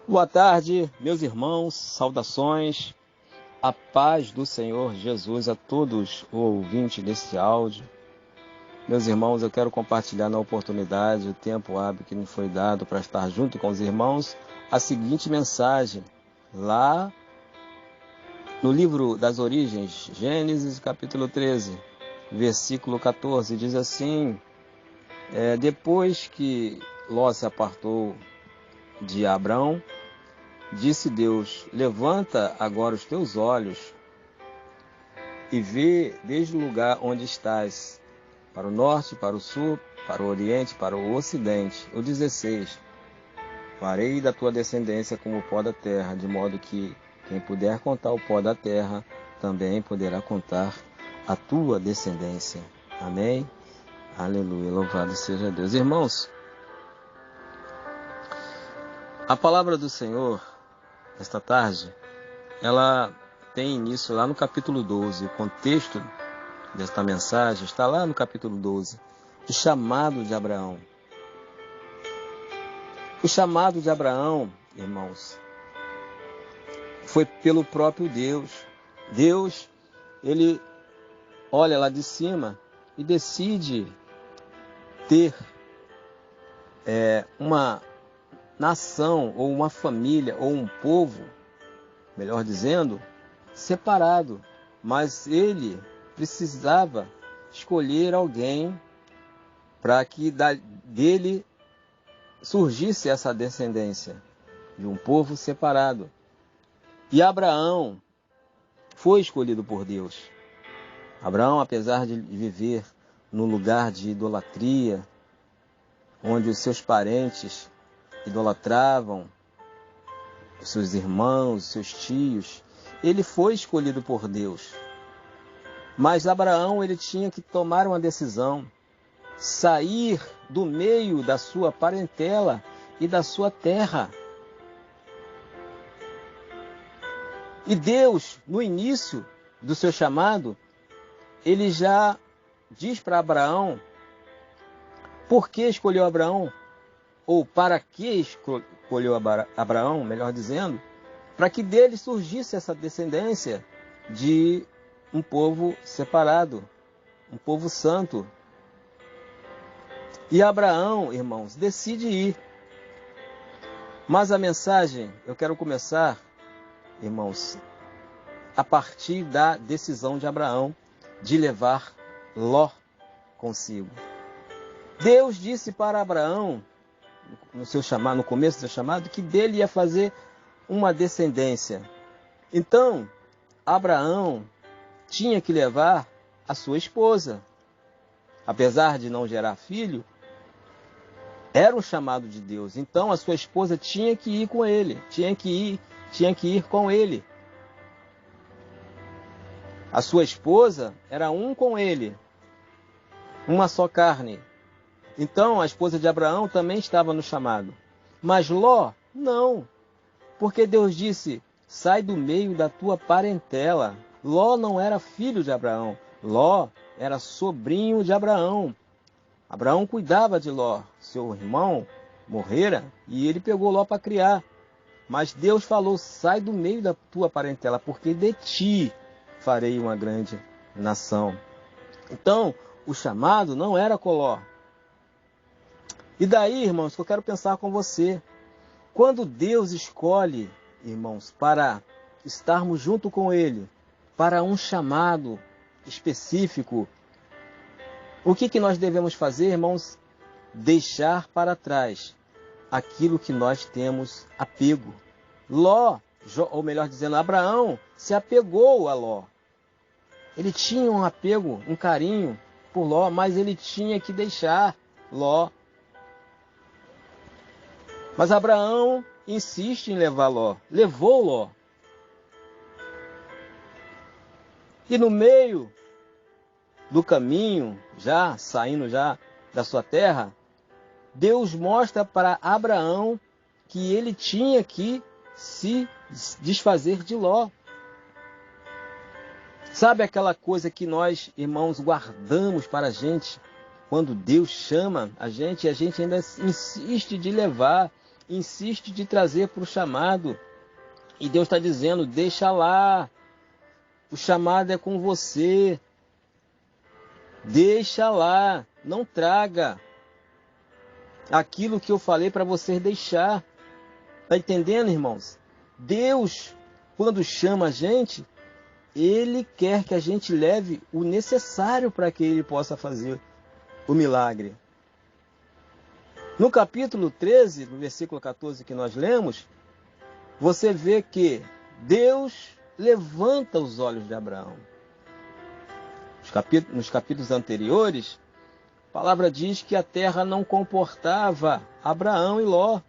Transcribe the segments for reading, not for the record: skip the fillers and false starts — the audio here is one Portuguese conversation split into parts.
Boa tarde, meus irmãos, saudações, a paz do Senhor Jesus a todos os ouvintes desse áudio. Meus irmãos, eu quero compartilhar na oportunidade, o tempo hábil que me foi dado para estar junto com os irmãos, a seguinte mensagem, lá no livro das origens, Gênesis capítulo 13, versículo 14, diz assim, depois que Ló se apartou de Abrão, disse Deus, levanta agora os teus olhos e vê desde o lugar onde estás, para o norte, para o sul, para o oriente, para o ocidente. O 16, farei da tua descendência como o pó da terra, de modo que quem puder contar o pó da terra, também poderá contar a tua descendência. Amém? Aleluia, louvado seja Deus. Irmãos, a palavra do Senhor esta tarde, ela tem início lá no capítulo 12. O contexto desta mensagem está lá no capítulo 12. O chamado de Abraão. O chamado de Abraão, irmãos, foi pelo próprio Deus. Deus, ele olha lá de cima e decide ter uma nação, ou uma família, ou um povo, melhor dizendo, separado. Mas ele precisava escolher alguém para que dele surgisse essa descendência de um povo separado. E Abraão foi escolhido por Deus. Abraão, apesar de viver num lugar de idolatria, onde os seus parentes idolatravam, os seus irmãos, os seus tios, ele foi escolhido por Deus. Mas Abraão, ele tinha que tomar uma decisão, sair do meio da sua parentela e da sua terra. E Deus, no início do seu chamado, ele já diz para Abraão por que escolheu Abraão, ou para que escolheu Abraão, melhor dizendo, para que dele surgisse essa descendência de um povo separado, um povo santo. E Abraão, irmãos, decide ir. Mas a mensagem, eu quero começar, irmãos, a partir da decisão de Abraão de levar Ló consigo. Deus disse para Abraão, no começo do seu chamado, que dele ia fazer uma descendência. Então, Abraão tinha que levar a sua esposa. Apesar de não gerar filho, era um chamado de Deus. Então, a sua esposa tinha que ir com ele, tinha que ir com ele. A sua esposa era um com ele, uma só carne. Então, a esposa de Abraão também estava no chamado. Mas Ló, não. Porque Deus disse, sai do meio da tua parentela. Ló não era filho de Abraão. Ló era sobrinho de Abraão. Abraão cuidava de Ló. Seu irmão morrera e ele pegou Ló para criar. Mas Deus falou, sai do meio da tua parentela, porque de ti farei uma grande nação. Então, o chamado não era com Ló. E daí, irmãos, que eu quero pensar com você. Quando Deus escolhe, irmãos, para estarmos junto com Ele, para um chamado específico, o que nós devemos fazer, irmãos? Deixar para trás aquilo que nós temos apego. Ló, ou melhor dizendo, Abraão, se apegou a Ló. Ele tinha um apego, um carinho por Ló, mas ele tinha que deixar Ló. Mas Abraão insiste em levar Ló. Levou Ló. E no meio do caminho, saindo da sua terra, Deus mostra para Abraão que ele tinha que se desfazer de Ló. Sabe aquela coisa que nós, irmãos, guardamos para a gente? Quando Deus chama a gente ainda insiste de levar. insiste de trazer para o chamado. E Deus está dizendo, deixa lá. O chamado é com você. Deixa lá. Não traga aquilo que eu falei para vocês deixar. Está entendendo, irmãos? Deus, quando chama a gente, Ele quer que a gente leve o necessário para que Ele possa fazer o milagre. No capítulo 13, no versículo 14 que nós lemos, você vê que Deus levanta os olhos de Abraão. Nos capítulos anteriores, a palavra diz que a terra não comportava Abraão e Ló.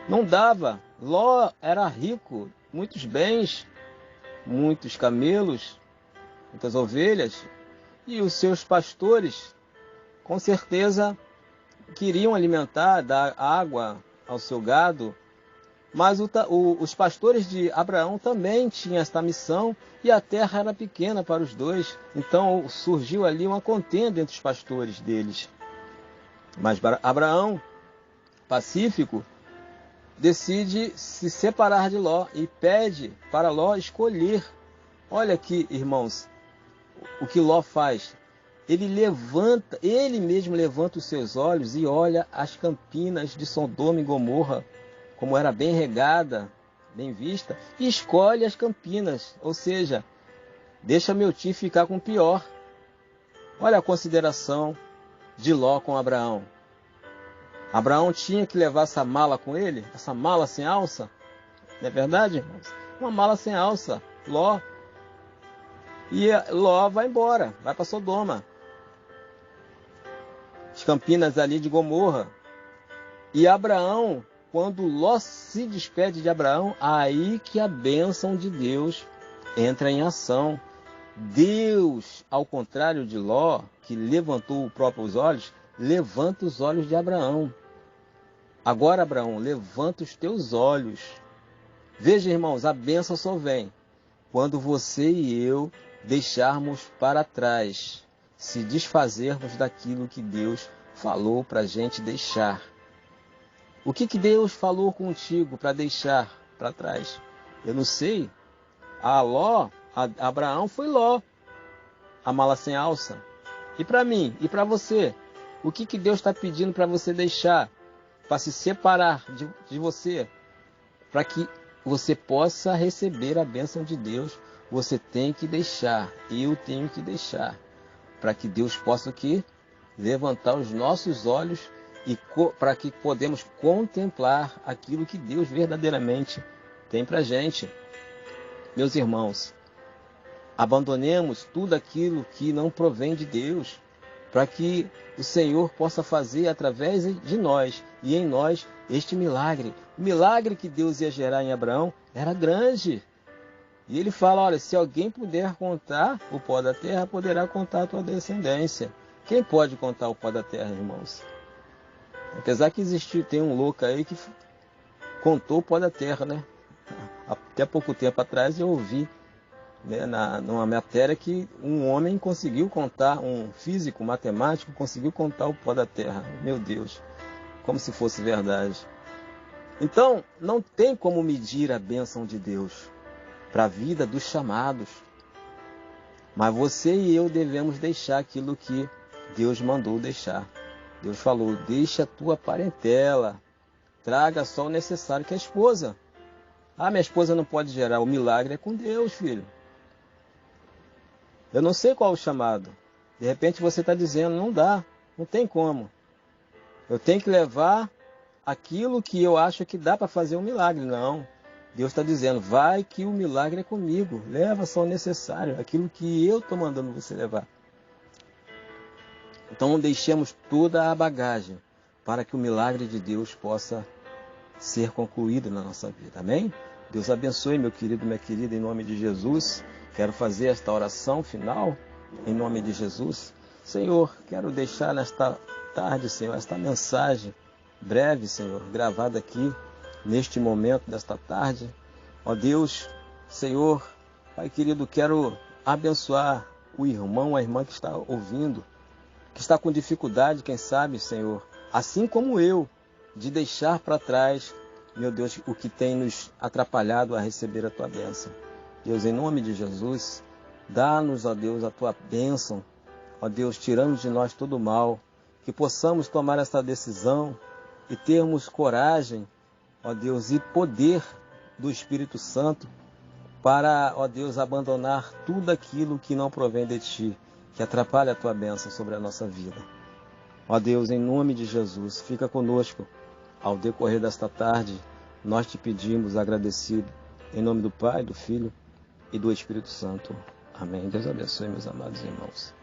Não dava. Ló era rico, muitos bens, muitos camelos, muitas ovelhas, e os seus pastores, com certeza, queriam alimentar, dar água ao seu gado, mas os pastores de Abraão também tinham esta missão e a terra era pequena para os dois. Então surgiu ali uma contenda entre os pastores deles. Mas Abraão, pacífico, decide se separar de Ló e pede para Ló escolher. Olha aqui, irmãos, o que Ló faz. Ele mesmo levanta os seus olhos e olha as campinas de Sodoma e Gomorra, como era bem regada, bem vista, e escolhe as campinas, ou seja, deixa meu tio ficar com o pior. Olha a consideração de Ló com Abraão. Abraão tinha que levar essa mala com ele, essa mala sem alça, não é verdade, irmãos? Uma mala sem alça, Ló. E Ló vai embora, vai para Sodoma. As campinas ali de Gomorra. E Abraão, quando Ló se despede de Abraão, aí que a bênção de Deus entra em ação. Deus, ao contrário de Ló, que levantou os próprios olhos, levanta os olhos de Abraão. Agora, Abraão, levanta os teus olhos. Veja, irmãos, a bênção só vem quando você e eu deixarmos para trás, se desfazermos daquilo que Deus falou para a gente deixar. O que Deus falou contigo para deixar para trás? Eu não sei. Abraão foi Ló, a mala sem alça. E para mim, e para você, o que Deus está pedindo para você deixar, para se separar de você, para que você possa receber a bênção de Deus? Você tem que deixar, eu tenho que deixar, para que Deus possa aqui levantar os nossos olhos e para que podemos contemplar aquilo que Deus verdadeiramente tem para a gente. Meus irmãos, abandonemos tudo aquilo que não provém de Deus, para que o Senhor possa fazer através de nós e em nós este milagre. O milagre que Deus ia gerar em Abraão era grande. E ele fala, olha, se alguém puder contar o pó da terra, poderá contar a tua descendência. Quem pode contar o pó da terra, irmãos? Apesar que tem um louco aí que contou o pó da terra, né? Até pouco tempo atrás eu ouvi, né, numa matéria que um homem conseguiu contar, um físico, matemático, conseguiu contar o pó da terra. Meu Deus, como se fosse verdade. Então, não tem como medir a bênção de Deus para a vida dos chamados. Mas você e eu devemos deixar aquilo que Deus mandou deixar. Deus falou, deixa a tua parentela, traga só o necessário, que é a esposa. Ah, minha esposa não pode gerar, o milagre é com Deus, filho. Eu não sei qual é o chamado. De repente você está dizendo, não dá, não tem como. Eu tenho que levar aquilo que eu acho que dá para fazer um milagre. Não, Deus está dizendo, vai que o milagre é comigo. Leva só o necessário, aquilo que eu estou mandando você levar. Então deixemos toda a bagagem para que o milagre de Deus possa ser concluído na nossa vida. Amém? Deus abençoe, meu querido, minha querida, em nome de Jesus. Quero fazer esta oração final, em nome de Jesus. Senhor, quero deixar nesta tarde, Senhor, esta mensagem breve, Senhor, gravada aqui, neste momento desta tarde. Ó Deus, Senhor, Pai querido, quero abençoar o irmão, a irmã que está ouvindo, que está com dificuldade, quem sabe, Senhor, assim como eu, de deixar para trás, meu Deus, o que tem nos atrapalhado a receber a tua bênção. Deus, em nome de Jesus, dá-nos, ó Deus, a tua bênção, ó Deus, tirando de nós todo o mal, que possamos tomar essa decisão e termos coragem, ó Deus, e poder do Espírito Santo para, ó Deus, abandonar tudo aquilo que não provém de Ti, que atrapalha a Tua bênção sobre a nossa vida. Ó Deus, em nome de Jesus, fica conosco ao decorrer desta tarde. Nós te pedimos, agradecido, em nome do Pai, do Filho e do Espírito Santo. Amém. Deus abençoe, meus amados irmãos.